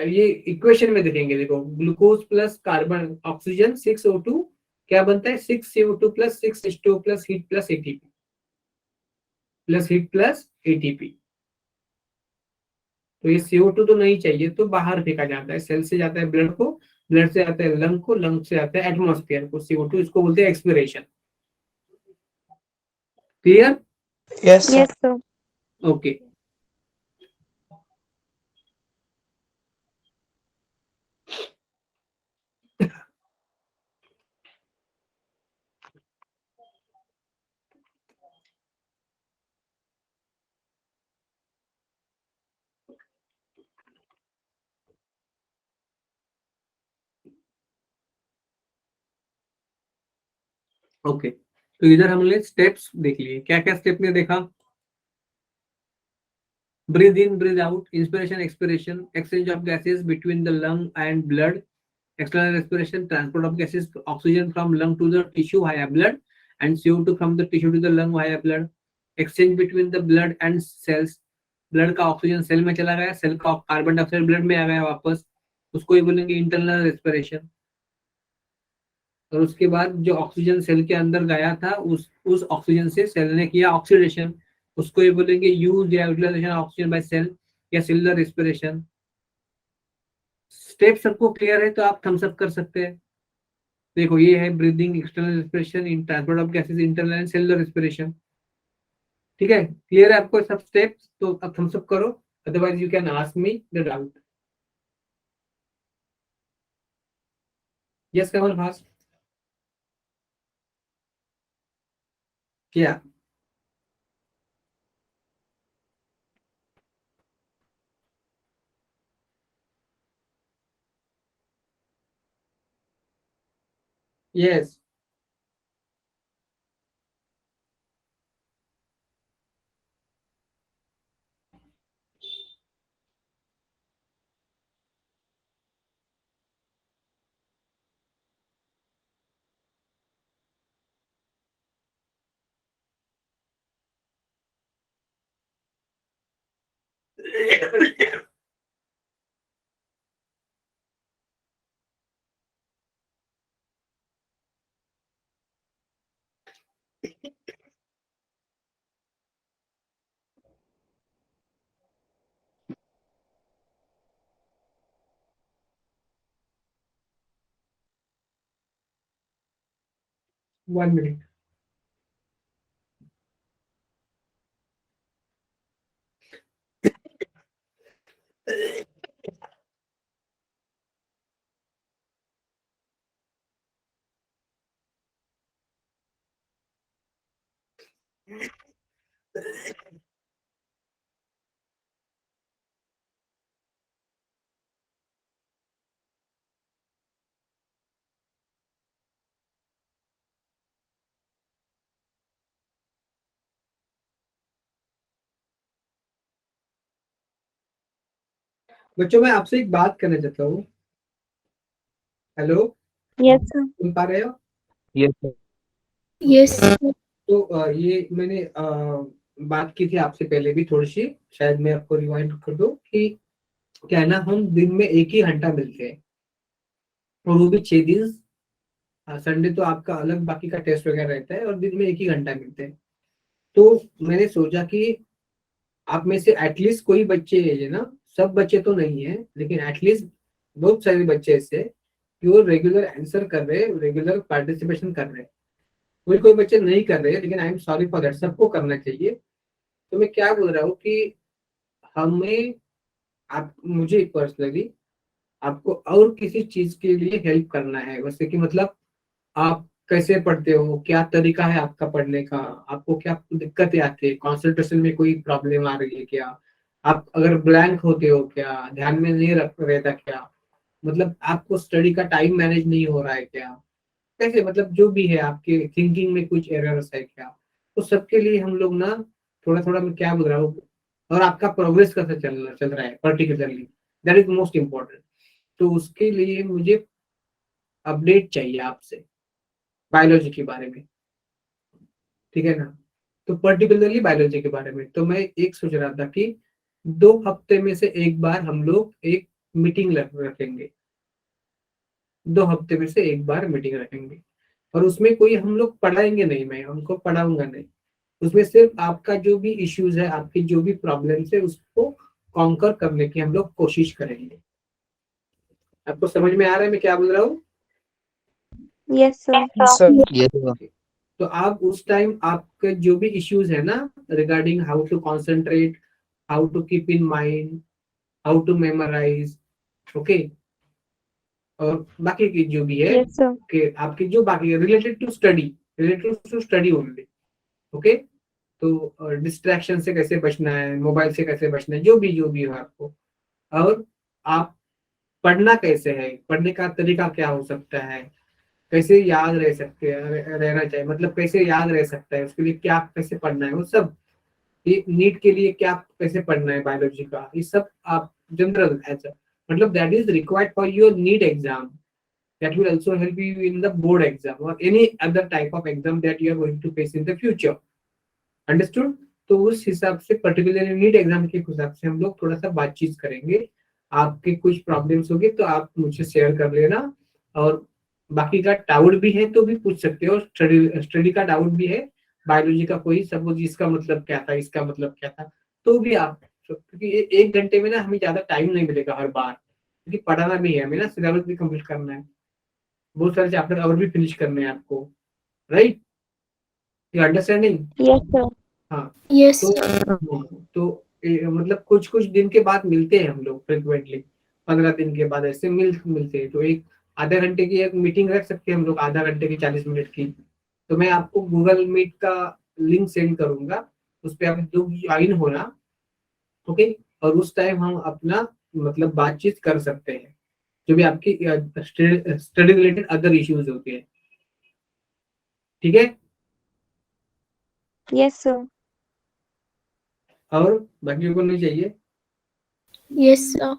ये इक्वेशन में देखेंगे। देखो, glucose plus carbon oxygen 6O2 क्या बनता है? 6CO2 plus 6H2O plus heat plus ATP, plus heat plus ATP. तो ये CO2 तो नहीं चाहिए, तो बाहर फेंका जाता है। सेल से जाता है ब्लड को, ब्लड से आता है लंग को, लंग से आता है एटमॉस्फेयर को। CO2 इसको बोलते हैं expiration. Clear? Yes, sir. yes, sir. Okay, okay. तो इधर हमने स्टेप्स देख लिए। क्या क्या स्टेप ने देखा? Breathe in breathe out, inspiration expiration, exchange of gases between the lung and blood, external respiration, transport of gases, oxygen from lung to the tissue via blood, and CO2 from the tissue to the lung via blood, exchange between the blood and cells। Blood का oxygen cell में चला गया, cell का carbon dioxide blood में आ गया वापस, उसको ही बोलेंगे इंटरनल रेस्पिरेशन। और उसके बाद जो ऑक्सीजन सेल के अंदर गया था, उस ऑक्सीजन से सेल ने किया ऑक्सीडेशन, उसको ही बोलेंगे यूज या यूटिलाइजेशन ऑक्सीजन बाय सेल या सेलुलर रेस्पिरेशन। स्टेप सबको क्लियर है तो आप थम्स अप कर सकते हैं। देखो, ये है breathing, external respiration, in transport of gases, internal and cellular respiration. ठीक है? क्लियर है आपको सब स्टेप्स? तो अब थम्स अप करो, otherwise you can ask me the doubt. Yes Kamal, fast. क्या? यस। One minute. बच्चों मैं आपसे एक बात करना चाहता हूँ। Hello, Yes, sir. सुन पा रहे हो? Yes sir. Yes. तो ये मैंने बात की थी आपसे पहले भी थोड़ी सी, शायद मैं आपको रिवाइंड कर दूं कि क्या है ना, हम दिन में एक ही घंटा मिलते हैं और वो भी 6 दिन। संडे तो आपका अलग बाकी का टेस्ट वगैरह रहता है और दिन में एक ही घंटा मिलते हैं। तो मैंने सोचा कि आप में से एटलीस्ट कोई बच्चे है ना, सब बच्चे तो नहीं है लेकिन एटलीस्ट बहुत सारे बच्चे ऐसे हैं कि वो रेगुलर आंसर कर रहे हैं, रेगुलर पार्टिसिपेशन कर रहे हैं। कोई कोई बच्चे नहीं कर रहे हैं, लेकिन I am sorry for that, सबको करना चाहिए। तो मैं क्या बोल रहा हूँ कि हमें, आप मुझे पर्सनली आपको और किसी चीज के लिए हेल्प करना है, वैसे कि मतलब आप कैसे पढ़ते हो, क्या तरीका है आपका पढ़ने का, आपको क्या दिक्कतें आती है, कंसंट्रेशन में कोई प्रॉब्लम आ रही है क्या, आप अगर ब्लैंक होते हो क्या, ध्यान में नहीं रख रहता क्या, मतलब आपको स्टडी का टाइम मैनेज नहीं हो रहा है क्या, कैसे, मतलब जो भी है आपके थिंकिंग में कुछ एरर्स है क्या, तो सबके लिए हम लोग ना थोड़ा थोड़ा, मैं क्या बोल रहा हूँ, और आपका प्रोग्रेस कैसे चल रहा है particularly, that is most important. तो उसके लिए मुझे अपडेट चाहिए आपसे बायोलॉजी के बारे में, ठीक है ना? तो पर्टिकुलरली बायोलॉजी के बारे में तो मैं एक सोच रहा था कि 2 हफ्ते में से एक बार हम लोग एक मीटिंग रखेंगे, 2 हफ्ते में से एक बार मीटिंग रखेंगे। और उसमें कोई हम लोग पढ़ाएंगे नहीं, मैं उनको पढ़ाऊंगा नहीं, उसमें सिर्फ आपका जो भी इश्यूज है, आपकी जो भी प्रॉब्लम्स है, उसको कॉन्कर करने की हम लोग कोशिश करेंगे। आपको समझ में आ रहा है मैं क्या बोल रहा हूँ? Yes, sir. Yes, sir. Yes sir. तो आप उस टाइम आपके जो भी इश्यूज है ना, regarding how to concentrate, how to keep in mind, how to memorize, okay, और बाकी की जो भी है Yes, sir. कि आपकी जो बाकी related to study, related to study only, okay. तो डिस्ट्रैक्शन से कैसे बचना है, मोबाइल से कैसे बचना है, जो भी हो आपको, और आप पढ़ना कैसे है, पढ़ने का तरीका क्या हो सकता है, कैसे याद रह सकते हैं, रहना चाहिए, मतलब कैसे याद रह सकता है, उसके लिए क्या कैसे पढ़ना है, वो सब, ये नीट के लिए क्या कैसे पढ़ना है बायोलॉजी का, ये सब आप जनरल ऐसा, मतलब that is required for your NEET exam, that will also help you in the board exam or any other type of exam that you are going to face in the future, understood? तो उस हिसाब से particularly NEET exam के हिसाब से हम लोग थोड़ा सा बातचीत करेंगे। आपके कुछ प्रॉब्लम्स होगी तो आप मुझे शेयर कर लेना, और बाकी का डाउट भी है तो भी पूछ सकते हो, स्टडी स्टडी का डाउट भी है, बायोलॉजी का कोई सपोज इसका मतलब क्या था, इसका मतलब क्या था, तो भी आप, क्योंकि 1 घंटे में ना हमें ज्यादा टाइम नहीं मिलेगा हर बार, क्योंकि पढ़ाना भी है हमें ना, सिलेबस भी कंप्लीट करना है, बहुत सारे चैप्टर और भी फिनिश करने हैं आपको, right? You understanding? Yes, sir. हाँ। Yes, तो sir. मतलब कुछ कुछ दिन के बाद मिलते हैं हम लोग फ्रिक्वेंटली, 15 दिन के बाद ऐसे मिलते हैं, तो एक आधे घंटे की एक मीटिंग रख सकते हैं हम लोग, आधा घंटे की, 40 मिनट की। तो मैं आपको गूगल मीट का लिंक सेंड करूंगा, उस पर आप लोग ज्वाइन होना, ओके। और उस टाइम हम अपना मतलब बातचीत कर सकते हैं, जो भी आपकी स्टडी रिलेटेड अदर इश्यूज होते हैं, ठीक है? Yes, sir. और बाकी को नहीं चाहिए? Yes, sir.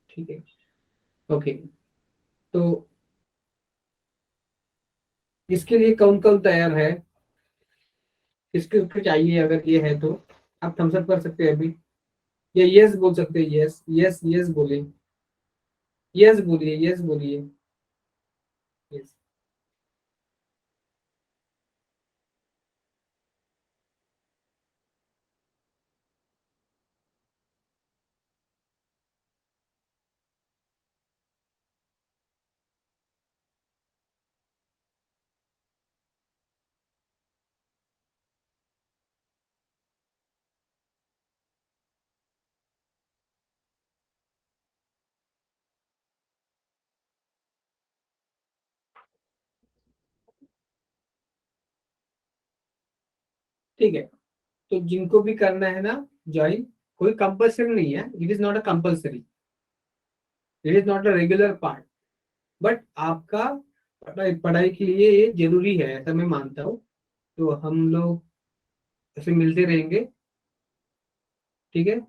ठीक है, ओके। तो इसके लिए कौन कौन तैयार है, किसके उसको चाहिए, अगर ये है तो आप थम्स अप कर सकते हैं अभी, या यस बोल सकते हैं, यस यस यस बोलिए, यस बोलिए, यस बोलिए, यस। ठीक है, तो जिनको भी करना है ना ज्वाइन, कोई कंपल्सरी नहीं है, it is not a compulsory, it is not a regular part, but आपका पढ़ाई पढ़ाई के लिए ये जरूरी है, ऐसा मैं मानता हूँ। तो हम लोग ऐसे मिलते रहेंगे, ठीक है?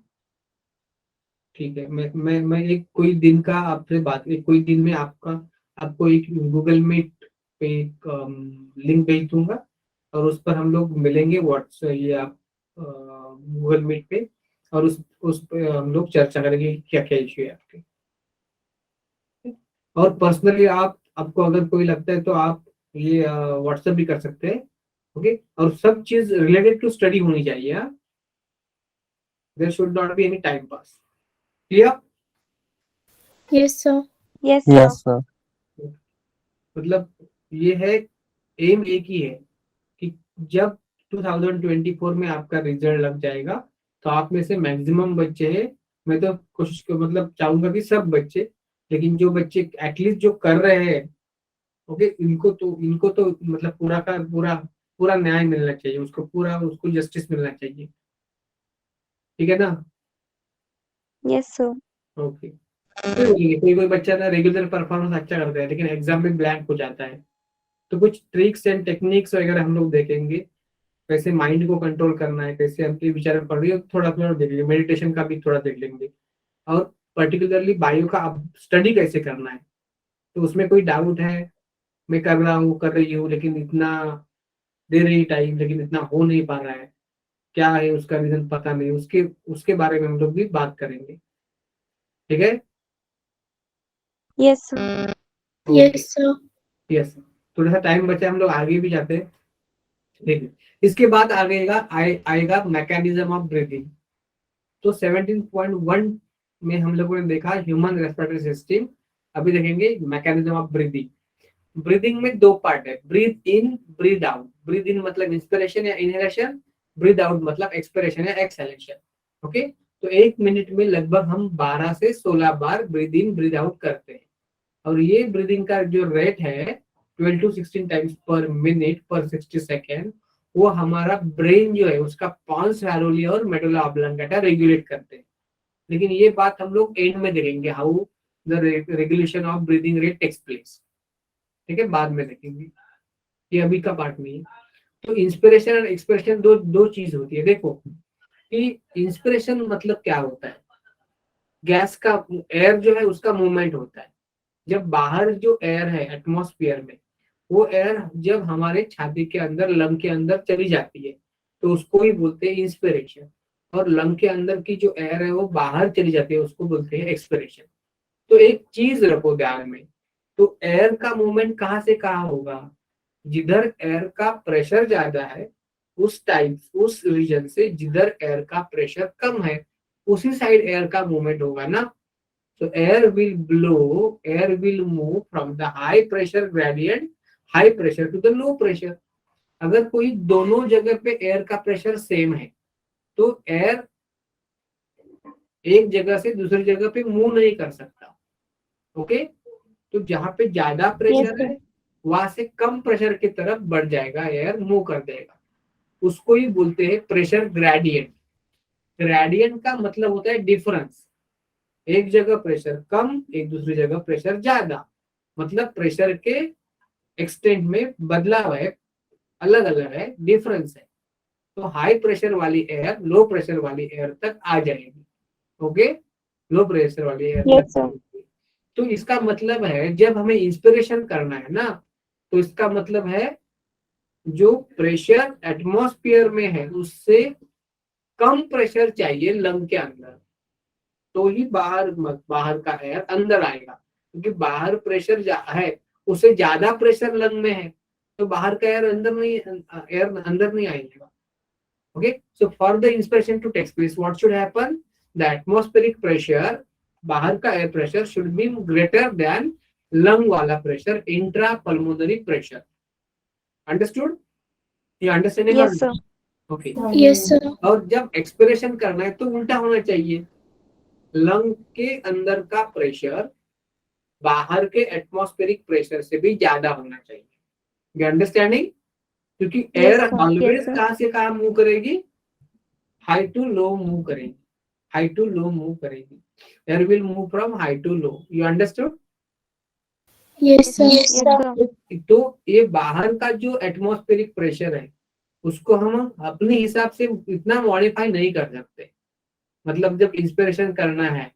ठीक है, मैं एक कोई दिन का आपसे बात, एक कोई दिन में आपको एक गूगल मीट पे एक लिंक भेज दूंगा, और उस पर हम लोग मिलेंगे व्हाट्सएप, ये आप गूगल मीट पे, और उस पे हम लोग चर्चा करेंगे कि क्या क्या इश्यू है आपके। और पर्सनली आपको अगर कोई लगता है तो आप ये व्हाट्सएप भी कर सकते हैं। ओके, और सब चीज रिलेटेड टू स्टडी होनी चाहिए। There should not be any time pass. Clear? Yes, sir. Yes, Yes, sir. sir. मतलब ये है, एम एक ही है कि जब 2024 में आपका रिजल्ट लग जाएगा तो आप में से मैक्सिमम बच्चे हैं, मैं तो कोशिश मतलब चाहूंगा कि सब बच्चे, लेकिन जो बच्चे एटलीस्ट जो कर रहे हैं, ओके, इनको तो मतलब पूरा का पूरा पूरा न्याय मिलना चाहिए, उसको जस्टिस मिलना चाहिए। ठीक है ना? Yes, sir. ओके। कोई बच्चा ना रेगुलर परफॉर्मेंस अच्छा करता है लेकिन एग्जाम में ब्लैंक हो जाता है, तो कुछ ट्रिक्स एंड टेक्निक्स वगैरह हम लोग देखेंगे, कैसे माइंड को कंट्रोल करना है, कैसे अपने विचार पढ़ रही है, थोड़ा थोड़ा देख लेंगे, मेडिटेशन का भी थोड़ा देख लेंगे, और पर्टिकुलरली बायो का अब स्टडी कैसे करना है। तो उसमें कोई डाउट है, मैं कर रहा हूँ, कर रही हूँ, लेकिन इतना दे रही टाइम लेकिन इतना हो नहीं पा रहा है, क्या है उसका रीजन पता नहीं, उसके उसके बारे में हम लोग भी बात करेंगे। ठीक है? Yes, sir. Yes, sir. Yes, थोड़ा सा टाइम बचा, हम लोग आगे भी जाते हैं। देखिए, इसके बाद आएगा मैकेनिज्म ऑफ ब्रीथिंग। तो 17.1 में हम लोगों ने देखा ह्यूमन रेस्पिरेटरी सिस्टम। अभी देखेंगे मैकेनिज्म ऑफ ब्रीदिंग। ब्रीदिंग में दो पार्ट है, breathe in, breathe out. Breathe इन मतलब इंस्पिरेशन या इनहेलेशन, ब्रीथ आउट मतलब एक्सपिरेशन या एक्सहेलेशन। ओके, तो एक मिनट में लगभग हम 12 से 16 बार ब्रीथ इन ब्रीथ आउट करते हैं, और ये ब्रीदिंग का जो रेट है 12 to 16 टाइम्स पर मिनट पर 60 सेकेंड, वो हमारा ब्रेन जो है उसका पॉन्स हैरोली और मेडुला ऑब्लांगेटा रेगुलेट करते हैं। लेकिन ये बात हम लोग एंड में देखेंगे, how the regulation of breathing rate takes place. ठीक है, बाद में देखेंगे, ये अभी का पार्ट नहीं है। तो इंस्पिरेशन और एक्सप्रेशन दो दो चीज होती है। देखो कि इंस्पिरेशन मतलब क्या होता है, गैस का, एयर जो है उसका मूवमेंट होता है। जब बाहर जो एयर है एटमॉस्फेयर में, वो एयर जब हमारे छाती के अंदर, लंग के अंदर चली जाती है, तो उसको ही बोलते हैं इंस्पिरेशन। और लंग के अंदर की जो एयर है वो बाहर चली जाती है, उसको बोलते हैं एक्सपिरेशन। तो एक चीज रखो ध्यान में, तो एयर का मूवमेंट कहाँ से कहाँ होगा, जिधर एयर का प्रेशर ज्यादा है उस रीजन से जिधर एयर का प्रेशर कम है, उसी साइड एयर का मूवमेंट होगा ना। So air will blow, air will move from the high pressure gradient, high pressure to the low pressure. अगर कोई दोनों जगह पे एयर का प्रेशर सेम है तो एयर एक जगह से दूसरी जगह पे मूव नहीं कर सकता। ओके, तो जहां पे ज्यादा Yes, प्रेशर sir. है वहां से कम प्रेशर की तरफ बढ़ जाएगा, एयर मूव कर देगा, उसको ही बोलते हैं प्रेशर ग्रेडियंट। ग्रेडियंट का मतलब होता है डिफरेंस, एक जगह प्रेशर कम, एक दूसरी जगह प्रेशर ज्यादा, मतलब प्रेशर के एक्सटेंट में बदलाव है, अलग अलग है, डिफरेंस है। तो हाई प्रेशर वाली एयर लो प्रेशर वाली एयर तक आ जाएगी। ओके, लो प्रेशर वाली एयर Yes, तक sir. आएगी। तो इसका मतलब है जब हमें इंस्पिरेशन करना है ना, तो इसका मतलब है जो प्रेशर एटमॉस्फेयर में है उससे कम प्रेशर चाहिए लंग के अंदर, तो ही बाहर का एयर अंदर आएगा। क्योंकि बाहर प्रेशर है, उससे ज्यादा प्रेशर लंग में है, तो बाहर का एयर अंदर नहीं आएगा। Okay, so for the inspiration to take place what should happen, the atmospheric pressure, बाहर का air pressure should be greater than lung वाला pressure, intra pulmonary pressure. Understood? ये understanding? Yes, sir. Okay. Yes, sir. और जब expiration करना है तो उल्टा होना चाहिए, लंग के अंदर का प्रेशर बाहर के एटमॉस्फेरिक प्रेशर से भी ज्यादा होना चाहिए। अंडरस्टैंडिंग? क्योंकि Yes, air sir. Yes, always sir. कहां से कहां मूव करेगी, हाई टू लो मूव करेगी, हाई टू लो मूव करेगी। Air will move from high to low. You understood? Yes, sir. Yes, sir. तो ये बाहर का जो एटमॉस्फेरिक प्रेशर है उसको हम अपने हिसाब से इतना मॉडिफाई नहीं कर सकते। मतलब जब इंस्पिरेशन करना है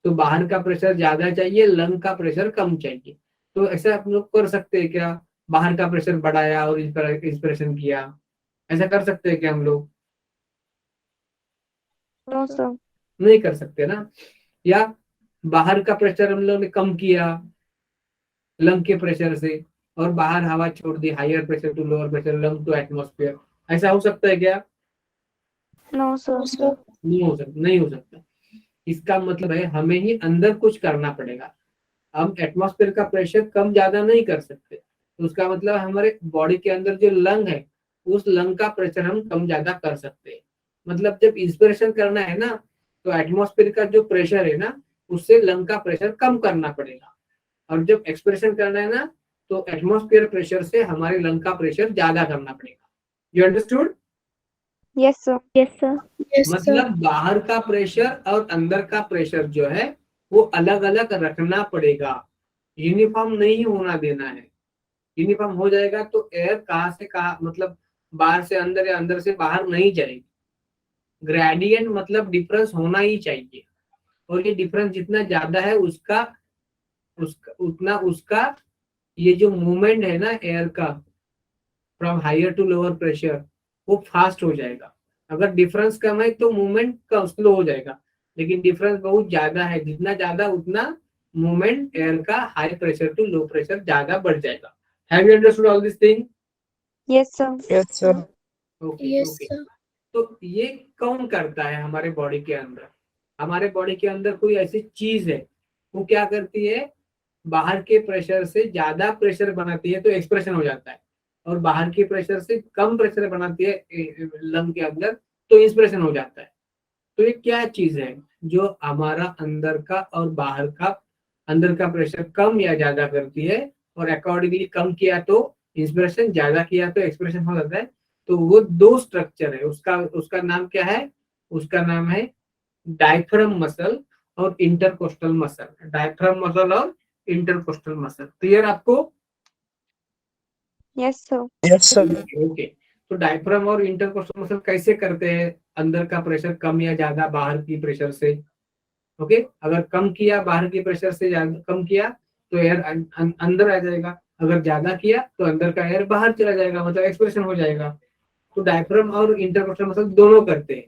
तो बाहर का प्रेशर ज्यादा चाहिए, लंग का प्रेशर कम चाहिए। तो ऐसा आप लोग कर सकते हैं क्या, बाहर का प्रेशर बढ़ाया और इंस्पिरेशन किया, ऐसा कर सकते हैं क्या हम लोग? No, sir. नहीं कर सकते ना। या बाहर का प्रेशर हम लोग ने कम किया लंग के प्रेशर से और बाहर हवा छोड़ दी, higher pressure to lower pressure, lung to atmosphere, ऐसा हो सकता है क्या? No, sir. No, sir. नहीं हो सकता। इसका मतलब है हमें ही अंदर कुछ करना पड़ेगा। हम एटमॉस्फेयर का प्रेशर कम ज्यादा नहीं कर सकते, तो उसका मतलब हमारे बॉडी के अंदर जो लंग है उस लंग का प्रेशर हम कम ज्यादा कर सकते हैं। मतलब जब इंस्पिरेशन करना है ना, तो एटमॉस्फेयर का जो प्रेशर है ना उससे लंग का प्रेशर कम करना पड़ेगा, और जब एक्सप्रेशन करना है ना तो एटमॉस्फेयर प्रेशर से हमारे लंग का प्रेशर ज्यादा करना पड़ेगा। You understood? Yes, sir. Yes, sir. Yes, sir. मतलब बाहर का प्रेशर और अंदर का प्रेशर जो है वो अलग अलग रखना पड़ेगा, यूनिफॉर्म नहीं होना देना है। यूनिफॉर्म हो जाएगा तो एयर कहाँ से कहाँ, मतलब बाहर से अंदर या अंदर से बाहर नहीं जाएगी। ग्रेडियंट मतलब डिफरेंस होना ही चाहिए, और ये डिफरेंस जितना ज्यादा है उसका ये जो मूवमेंट है ना एयर का from higher to lower pressure वो फास्ट हो जाएगा। अगर डिफरेंस कम है तो मूवमेंट का स्लो हो जाएगा, लेकिन डिफरेंस बहुत ज्यादा है, जितना ज्यादा उतना मूवमेंट एयर का high pressure to low pressure ज्यादा बढ़ जाएगा। Have you understood all this thing? Yes, sir. Yes, sir. Okay Yes, okay. sir. तो ये कौन करता है हमारे बॉडी के अंदर? हमारे बॉडी के अंदर कोई ऐसी चीज है वो क्या करती है, बाहर के प्रेशर से ज्यादा प्रेशर बनाती है तो एक्सप्रेशन हो जाता है, और बाहर के प्रेशर से कम प्रेशर बनाती है लंग के अंदर तो इंस्पिरेशन हो जाता है। तो ये क्या चीज है जो हमारा अंदर का और बाहर का, अंदर का प्रेशर कम या ज्यादा करती है, और अकॉर्डिंगली कम किया तो इंस्पिरेशन, ज्यादा किया तो एक्सप्रेशन हो जाता है। तो वो दो स्ट्रक्चर है, उसका नाम क्या है? उसका नाम है डायफ्राम मसल और इंटरकोस्टल मसल। डायफ्राम मसल और इंटरकोस्टल मसल। क्लियर आपको? Yes, sir. Yes, sir. Okay. तो डायफ्राम और इंटरकोस्टल मसल कैसे करते हैं अंदर का प्रेशर कम या ज्यादा बाहर की प्रेशर से? ओके, अगर कम किया बाहर की प्रेशर से ज्यादा कम किया तो एयर अंदर आ जाएगा, अगर ज्यादा किया तो अंदर का एयर बाहर चला जाएगा, मतलब एक्सप्रेशन हो जाएगा। तो डायफ्राम और इंटरकोस्टल मसल दोनों करते हैं,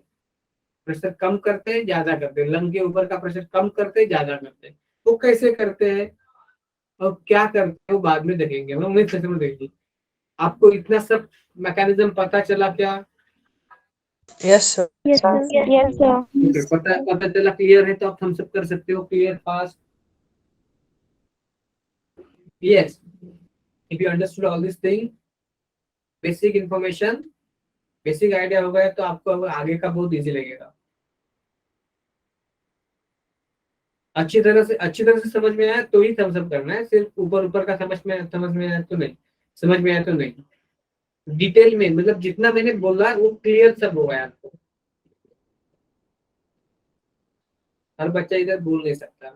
प्रेशर कम करते हैं ज्यादा करते हैं, लंग के ऊपर का प्रेशर कम करते हैं ज्यादा करते हैं। वो कैसे करते हैं और क्या करते हैं वो बाद में देखेंगे, हम नेक्स्ट सेशन में देखेंगे। आपको इतना सब मैकेनिज्म पता चला क्या? Yes, sir. Yes, sir. Yes, sir. Okay, पता चला, क्लियर है? तो आप हम सब कर सकते हो, clear, fast. Yes, if you understood all this thing, basic information, basic idea हो गया तो आपको अब आगे का बहुत इजी लगेगा। अच्छी तरह से समझ में आया तो ही थम्स अप करना है, सिर्फ ऊपर ऊपर का समझ में आया तो नहीं, समझ में आया तो नहीं। डिटेल में मतलब जितना मैंने बोला वो क्लियर सब हो गया आपको। हर बच्चा इधर बोल नहीं सकता,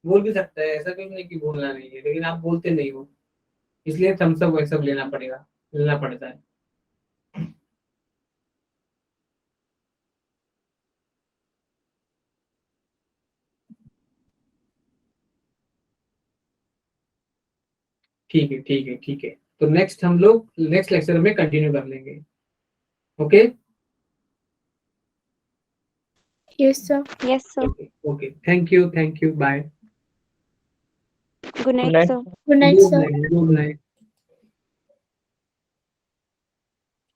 बोल भी सकता है, ऐसा कोई नहीं कि बोलना नहीं है, लेकिन आप बोलते नहीं हो, इसलिए थम्स अप वैसा लेना पड़ता है। ठीक है। तो नेक्स्ट हम लोग नेक्स्ट लेक्चर में कंटिन्यू कर लेंगे। Okay Yes, sir. Yes, sir. Okay, thank you, bye. Good night, night. sir. Good night, sir. Good night.